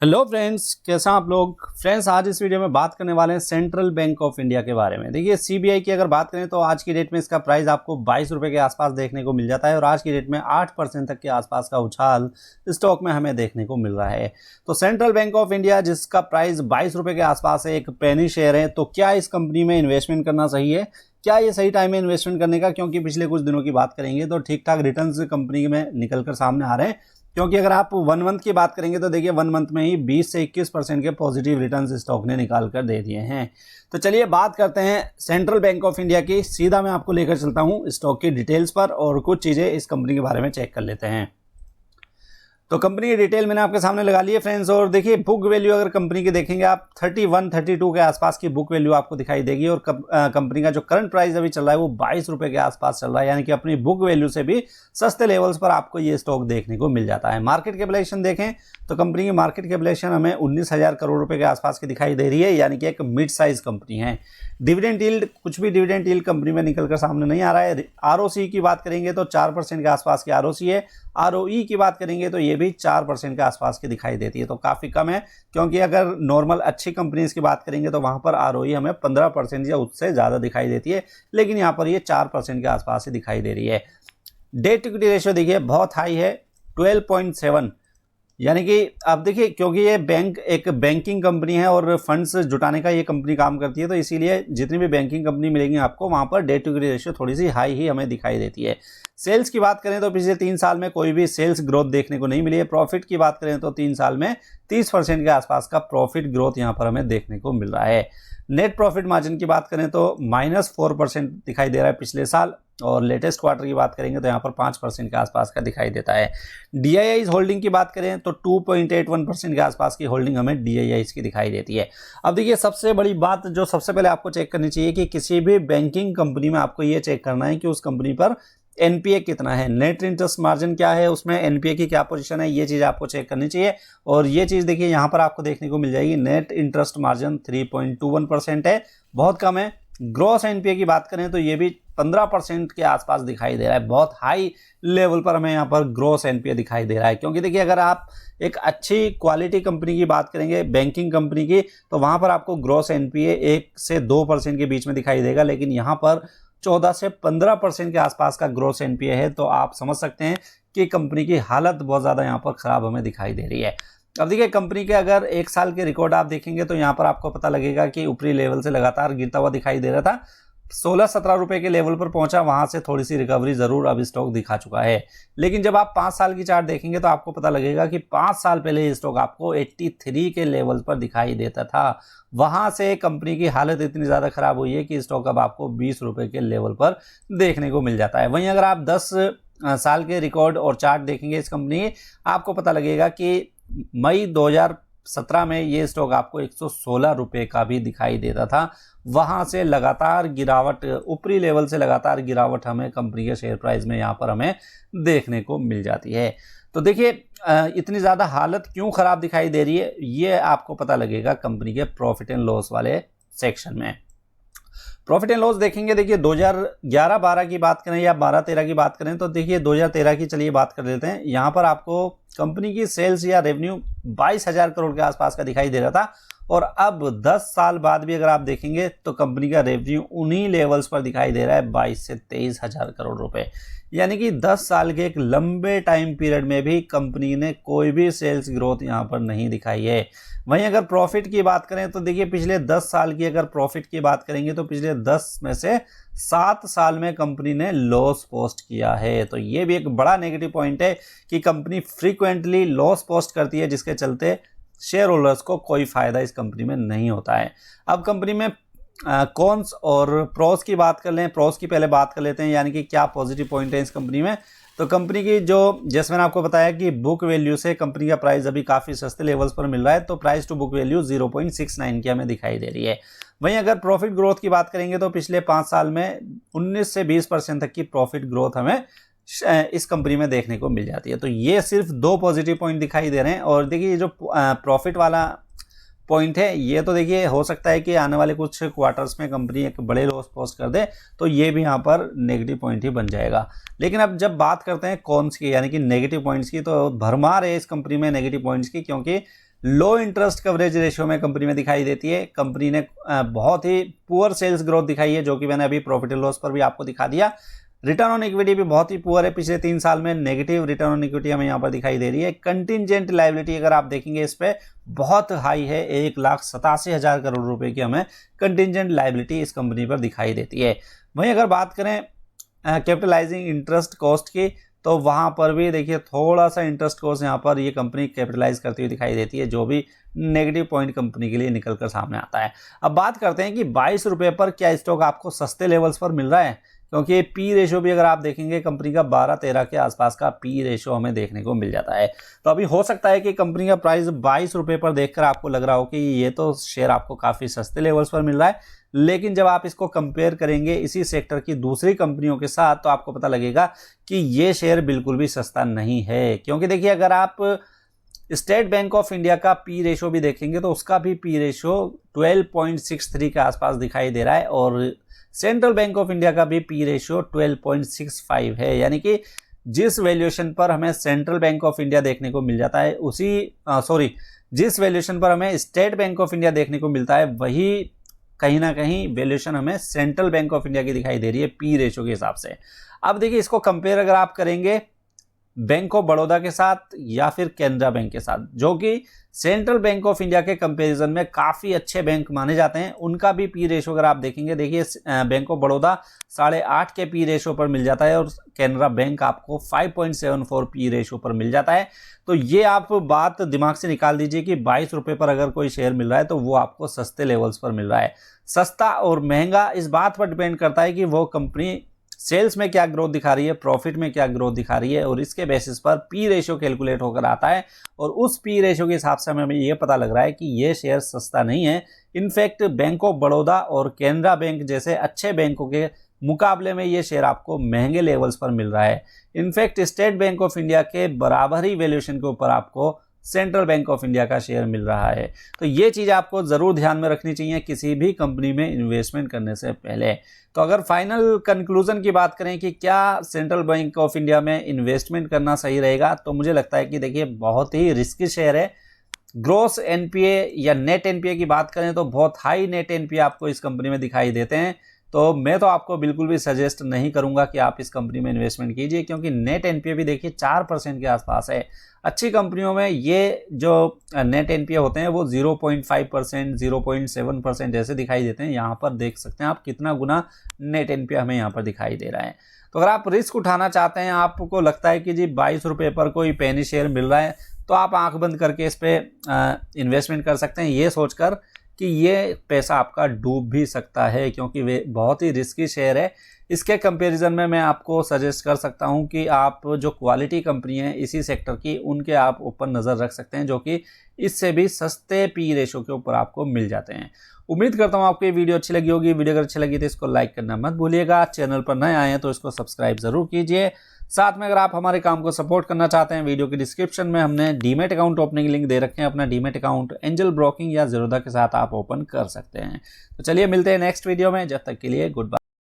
Hello friends, कैसा आप लोग। फ्रेंड्स, आज इस वीडियो में बात करने वाले हैं सेंट्रल बैंक ऑफ इंडिया के बारे में। देखिए, सीबीआई की अगर बात करें तो आज की डेट में इसका प्राइस आपको 22 रुपये के आसपास देखने को मिल जाता है और आज की डेट में 8% तक के आसपास का उछाल स्टॉक में हमें देखने को मिल रहा है। तो सेंट्रल बैंक ऑफ इंडिया जिसका प्राइस 22 रुपये के आसपास है, एक पेनी शेयर है, तो क्या इस कंपनी में इन्वेस्टमेंट करना सही है? क्या ये सही टाइम है इन्वेस्टमेंट करने का? क्योंकि पिछले कुछ दिनों की बात करेंगे तो ठीक ठाक रिटर्न्स कंपनी में निकल कर सामने आ रहे हैं। क्योंकि अगर आप 1 मंथ की बात करेंगे तो देखिए 1 मंथ में ही 20 से 21% के पॉजिटिव रिटर्न्स स्टॉक ने निकाल कर दे दिए हैं। तो चलिए बात करते हैं सेंट्रल बैंक ऑफ इंडिया की। सीधा मैं आपको लेकर चलता हूं स्टॉक की डिटेल्स पर और कुछ चीज़ें इस कंपनी के बारे में चेक कर लेते हैं। तो कंपनी की डिटेल मैंने आपके सामने लगा ली है फ्रेंड्स। और देखिए, बुक वैल्यू अगर कंपनी की देखेंगे आप 31-32 के आसपास की बुक वैल्यू आपको दिखाई देगी और कंपनी का जो करंट प्राइस अभी चल रहा है वो 22 रुपये के आसपास चल रहा है, यानी कि अपनी बुक वैल्यू से भी सस्ते लेवल्स पर आपको ये स्टॉक देखने को मिल जाता है। मार्केट कैपिटलाइजेशन देखें तो कंपनी की मार्केट कैपिटलाइजेशन हमें 19,000 करोड़ रुपए के आसपास की दिखाई दे रही है, यानी कि एक मिड साइज कंपनी है। डिविडेंड यील्ड, कुछ भी डिविडेंड यील्ड कंपनी में निकलकर सामने नहीं आ रहा है। आरओसी की बात करेंगे तो 4% के आसपास की आरओसी है। आरओई की बात करेंगे तो ये भी 4% के आसपास की दिखाई देती है, तो काफ़ी कम है। क्योंकि अगर नॉर्मल अच्छी कंपनीज की बात करेंगे तो वहाँ पर आरओई हमें 15% या उससे ज़्यादा दिखाई देती है, लेकिन यहाँ पर ये 4% के आसपास ही दिखाई दे रही है। डेट इक्विटी रेशियो देखिए बहुत हाई है, 12.7, यानी कि आप देखिए, क्योंकि ये बैंक एक बैंकिंग कंपनी है और फंड्स जुटाने का ये कंपनी काम करती है, तो इसीलिए जितनी भी बैंकिंग कंपनी मिलेंगी आपको वहाँ पर डेट टू इक्विटी रेशियो थोड़ी सी हाई ही हमें दिखाई देती है। सेल्स की बात करें तो पिछले 3 साल में कोई भी सेल्स ग्रोथ देखने को नहीं मिली है। प्रॉफिट की बात करें तो 3 साल में 30% के आसपास का प्रॉफिट ग्रोथ यहाँ पर हमें देखने को मिल रहा है। नेट प्रॉफिट मार्जिन की बात करें तो -4% दिखाई दे रहा है पिछले साल, और लेटेस्ट क्वार्टर की बात करेंगे तो यहाँ पर 5% के आसपास का दिखाई देता है। डीआईआईज होल्डिंग की बात करें तो 2.81% के आसपास की होल्डिंग हमें डीआईआईज की दिखाई देती है। अब देखिए, सबसे बड़ी बात जो सबसे पहले आपको चेक करनी चाहिए कि किसी भी बैंकिंग कंपनी में आपको ये चेक करना है कि उस कंपनी पर एनपीए कितना है, नेट इंटरेस्ट मार्जिन क्या है, उसमें एनपीए की क्या पोजीशन है, ये चीज़ आपको चेक करनी चाहिए। और ये चीज़ देखिए यहाँ पर आपको देखने को मिल जाएगी, नेट इंटरेस्ट मार्जिन 3.21% है, बहुत कम है। ग्रॉस एनपीए की बात करें तो ये भी 15% के आसपास दिखाई दे रहा है, बहुत हाई लेवल पर हमें यहाँ पर ग्रॉस एनपीए दिखाई दे रहा है। क्योंकि देखिए, अगर आप एक अच्छी क्वालिटी कंपनी की बात करेंगे बैंकिंग कंपनी की, तो वहाँ पर आपको ग्रॉस एनपीए 1 से 2% के बीच में दिखाई देगा, लेकिन यहाँ पर 14 से 15% के आसपास का ग्रॉस एनपीए है, तो आप समझ सकते हैं कि कंपनी की हालत बहुत ज़्यादा यहाँ पर ख़राब हमें दिखाई दे रही है। अब देखिए, कंपनी के अगर 1 साल के रिकॉर्ड आप देखेंगे तो यहाँ पर आपको पता लगेगा कि ऊपरी लेवल से लगातार गिरता हुआ दिखाई दे रहा था, 16-17 रुपए के लेवल पर पहुंचा, वहां से थोड़ी सी रिकवरी जरूर अब स्टॉक दिखा चुका है। लेकिन जब आप 5 साल की चार्ट देखेंगे तो आपको पता लगेगा कि 5 साल पहले ये स्टॉक आपको 83 के लेवल पर दिखाई देता था। वहां से कंपनी की हालत इतनी ज़्यादा खराब हुई है कि स्टॉक अब आपको 20 रुपए के लेवल पर देखने को मिल जाता है। वहीं अगर आप 10 साल के रिकॉर्ड और चार्ट देखेंगे इस कंपनी, आपको पता लगेगा कि मई 2017 में ये स्टॉक आपको 116 रुपये का भी दिखाई देता था। वहाँ से लगातार गिरावट, ऊपरी लेवल से लगातार गिरावट हमें कंपनी के शेयर प्राइस में यहाँ पर हमें देखने को मिल जाती है। तो देखिए, इतनी ज़्यादा हालत क्यों ख़राब दिखाई दे रही है, ये आपको पता लगेगा कंपनी के प्रॉफिट एंड लॉस वाले सेक्शन में। प्रॉफिट एंड लॉस देखेंगे, देखिए 2011-12 की बात करें या 12-13 की बात करें तो देखिए 2013 की चलिए बात कर लेते हैं। यहाँ पर आपको कंपनी की सेल्स या रेवेन्यू 22,000 करोड़ के आसपास का दिखाई दे रहा था, और अब 10 साल बाद भी अगर आप देखेंगे तो कंपनी का रेवेन्यू उन्हीं लेवल्स पर दिखाई दे रहा है, 22 से 23,000 करोड़ रुपए। यानी कि 10 साल के एक लंबे टाइम पीरियड में भी कंपनी ने कोई भी सेल्स ग्रोथ यहाँ पर नहीं दिखाई है। वहीं अगर प्रॉफिट की बात करें तो देखिए, पिछले 10 साल की अगर प्रॉफिट की बात करेंगे तो पिछले 10 में से 7 साल में कंपनी ने लॉस पोस्ट किया है। तो ये भी एक बड़ा नेगेटिव पॉइंट है कि कंपनी फ्रीक्वेंटली लॉस पोस्ट करती है, जिसके चलते शेयर होल्डर्स को कोई फायदा इस कंपनी में नहीं होता है। अब कंपनी में कॉन्स और प्रोस की बात कर लें। प्रोस की पहले बात कर लेते हैं, यानी कि क्या पॉजिटिव पॉइंट है इस कंपनी में। तो कंपनी की जैसे मैंने आपको बताया कि बुक वैल्यू से कंपनी का प्राइस अभी काफ़ी सस्ते लेवल्स पर मिल रहा है, तो प्राइस टू बुक वैल्यू 0.69 की हमें दिखाई दे रही है। वहीं अगर प्रॉफिट ग्रोथ की बात करेंगे तो पिछले 5 साल में 19 से 20% तक की प्रॉफिट ग्रोथ हमें इस कंपनी में देखने को मिल जाती है। तो ये सिर्फ 2 पॉजिटिव पॉइंट दिखाई दे रहे हैं। और देखिए, ये जो प्रॉफिट वाला पॉइंट है, ये तो देखिए हो सकता है कि आने वाले कुछ क्वार्टर्स में कंपनी एक बड़े लॉस पोस्ट कर दे, तो ये भी यहाँ पर नेगेटिव पॉइंट ही बन जाएगा। लेकिन अब जब बात करते हैं कॉन्स की, यानी कि नेगेटिव पॉइंट्स की, तो भरमार है इस कंपनी में नेगेटिव पॉइंट्स की, क्योंकि लो इंटरेस्ट कवरेज रेशियो में कंपनी में दिखाई देती है। कंपनी ने बहुत ही पुअर सेल्स ग्रोथ दिखाई है, जो कि मैंने अभी प्रॉफिट एंड लॉस पर भी आपको दिखा दिया। रिटर्न ऑन इक्विटी भी बहुत ही पुअर है, पिछले 3 साल में नेगेटिव रिटर्न ऑन इक्विटी हमें यहाँ पर दिखाई दे रही है। कंटिंजेंट लायबिलिटी अगर आप देखेंगे इस पे बहुत हाई है, 1,87,000 करोड़ रुपए की हमें कंटिंजेंट लायबिलिटी इस कंपनी पर दिखाई देती है। वहीं अगर बात करें कैपिटलाइजिंग इंटरेस्ट कॉस्ट की, तो वहां पर भी देखिए थोड़ा सा इंटरेस्ट कॉस्ट यहाँ पर ये कंपनी कैपिटलाइज करती हुई दिखाई देती है, जो भी नेगेटिव पॉइंट कंपनी के लिए निकल कर सामने आता है। अब बात करते हैं कि 22 रुपए पर क्या स्टॉक आपको सस्ते लेवल्स पर मिल रहा है, क्योंकि पी रेशो भी अगर आप देखेंगे कंपनी का 12-13 के आसपास का पी रेशो हमें देखने को मिल जाता है। तो अभी हो सकता है कि कंपनी का प्राइस 22 रुपए पर देखकर आपको लग रहा हो कि ये तो शेयर आपको काफी सस्ते लेवल्स पर मिल रहा है, लेकिन जब आप इसको कंपेयर करेंगे इसी सेक्टर की दूसरी कंपनियों के साथ तो आपको पता लगेगा कि ये शेयर बिल्कुल भी सस्ता नहीं है। क्योंकि देखिए अगर आप स्टेट बैंक ऑफ इंडिया का पी रेशो भी देखेंगे तो उसका भी पी रेशो 12.63 के आसपास दिखाई दे रहा है, और सेंट्रल बैंक ऑफ इंडिया का भी पी रेशो 12.65 है। यानी कि जिस वैल्यूएशन पर हमें सेंट्रल बैंक ऑफ इंडिया देखने को मिल जाता है जिस वैल्यूएशन पर हमें स्टेट बैंक ऑफ इंडिया देखने को मिलता है, वही कहीं ना कहीं वैल्यूएशन हमें सेंट्रल बैंक ऑफ इंडिया की दिखाई दे रही है पी रेशो के हिसाब से। अब देखिए इसको कंपेयर अगर आप करेंगे बैंक ऑफ बड़ौदा के साथ या फिर कैनरा बैंक के साथ, जो कि सेंट्रल बैंक ऑफ इंडिया के कंपैरिजन में काफ़ी अच्छे बैंक माने जाते हैं, उनका भी पी रेशो अगर आप देखेंगे, देखिए बैंक ऑफ बड़ौदा 8.5 के पी रेशो पर मिल जाता है और कैनरा बैंक आपको 5.74 पी रेशो पर मिल जाता है। तो ये आप बात दिमाग से निकाल दीजिए कि 22 रुपये पर अगर कोई शेयर मिल रहा है तो वो आपको सस्ते लेवल्स पर मिल रहा है। सस्ता और महंगा इस बात पर डिपेंड करता है कि वो कंपनी सेल्स में क्या ग्रोथ दिखा रही है, प्रॉफिट में क्या ग्रोथ दिखा रही है, और इसके बेसिस पर पी रेशियो कैलकुलेट होकर आता है, और उस पी रेशियो के हिसाब से हमें ये पता लग रहा है कि ये शेयर सस्ता नहीं है। इनफैक्ट बैंक ऑफ बड़ौदा और कैनरा बैंक जैसे अच्छे बैंकों के मुकाबले में ये शेयर आपको महंगे लेवल्स पर मिल रहा है। In fact state bank of India के बराबर ही वैल्यूएशन के ऊपर आपको सेंट्रल बैंक ऑफ इंडिया का शेयर मिल रहा है। तो ये चीज़ आपको ज़रूर ध्यान में रखनी चाहिए किसी भी कंपनी में इन्वेस्टमेंट करने से पहले। तो अगर फाइनल कंक्लूजन की बात करें कि क्या सेंट्रल बैंक ऑफ इंडिया में इन्वेस्टमेंट करना सही रहेगा, तो मुझे लगता है कि देखिए बहुत ही रिस्की शेयर है। ग्रॉस एनपीए या नेट एनपीए की बात करें तो बहुत हाई नेट एनपीए आपको इस कंपनी में दिखाई देते हैं। तो मैं तो आपको बिल्कुल भी सजेस्ट नहीं करूंगा कि आप इस कंपनी में इन्वेस्टमेंट कीजिए, क्योंकि नेट एनपीए भी देखिए 4% के आसपास है। अच्छी कंपनियों में ये जो नेट एनपीए होते हैं वो 0.5%, 0.7% जैसे दिखाई देते हैं। यहाँ पर देख सकते हैं आप कितना गुना नेट एनपीए हमें यहाँ पर दिखाई दे रहा है। तो अगर आप रिस्क उठाना चाहते हैं, आपको लगता है कि जी 22 रुपये पर कोई पेनी शेयर मिल रहा है, तो आप आंख बंद करके इस पर इन्वेस्टमेंट कर सकते हैं, ये सोचकर कि ये पैसा आपका डूब भी सकता है, क्योंकि वे बहुत ही रिस्की शेयर है। इसके कंपैरिजन में मैं आपको सजेस्ट कर सकता हूं कि आप जो क्वालिटी कंपनी है इसी सेक्टर की, उनके आप ऊपर नज़र रख सकते हैं, जो कि इससे भी सस्ते पी रेशो के ऊपर आपको मिल जाते हैं। उम्मीद करता हूं आपको ये वीडियो अच्छी लगी होगी। वीडियो अगर अच्छी लगी तो इसको लाइक करना मत भूलिएगा। चैनल पर नए आए हैं तो इसको सब्सक्राइब जरूर कीजिए। साथ में अगर आप हमारे काम को सपोर्ट करना चाहते हैं, वीडियो के डिस्क्रिप्शन में हमने डीमेट अकाउंट ओपनिंग लिंक दे रखे हैं। अपना डीमेट अकाउंट एंजल ब्रोकिंग या ज़ीरोधा के साथ आप ओपन कर सकते हैं। तो चलिए मिलते हैं नेक्स्ट वीडियो में, जब तक के लिए गुड बाय।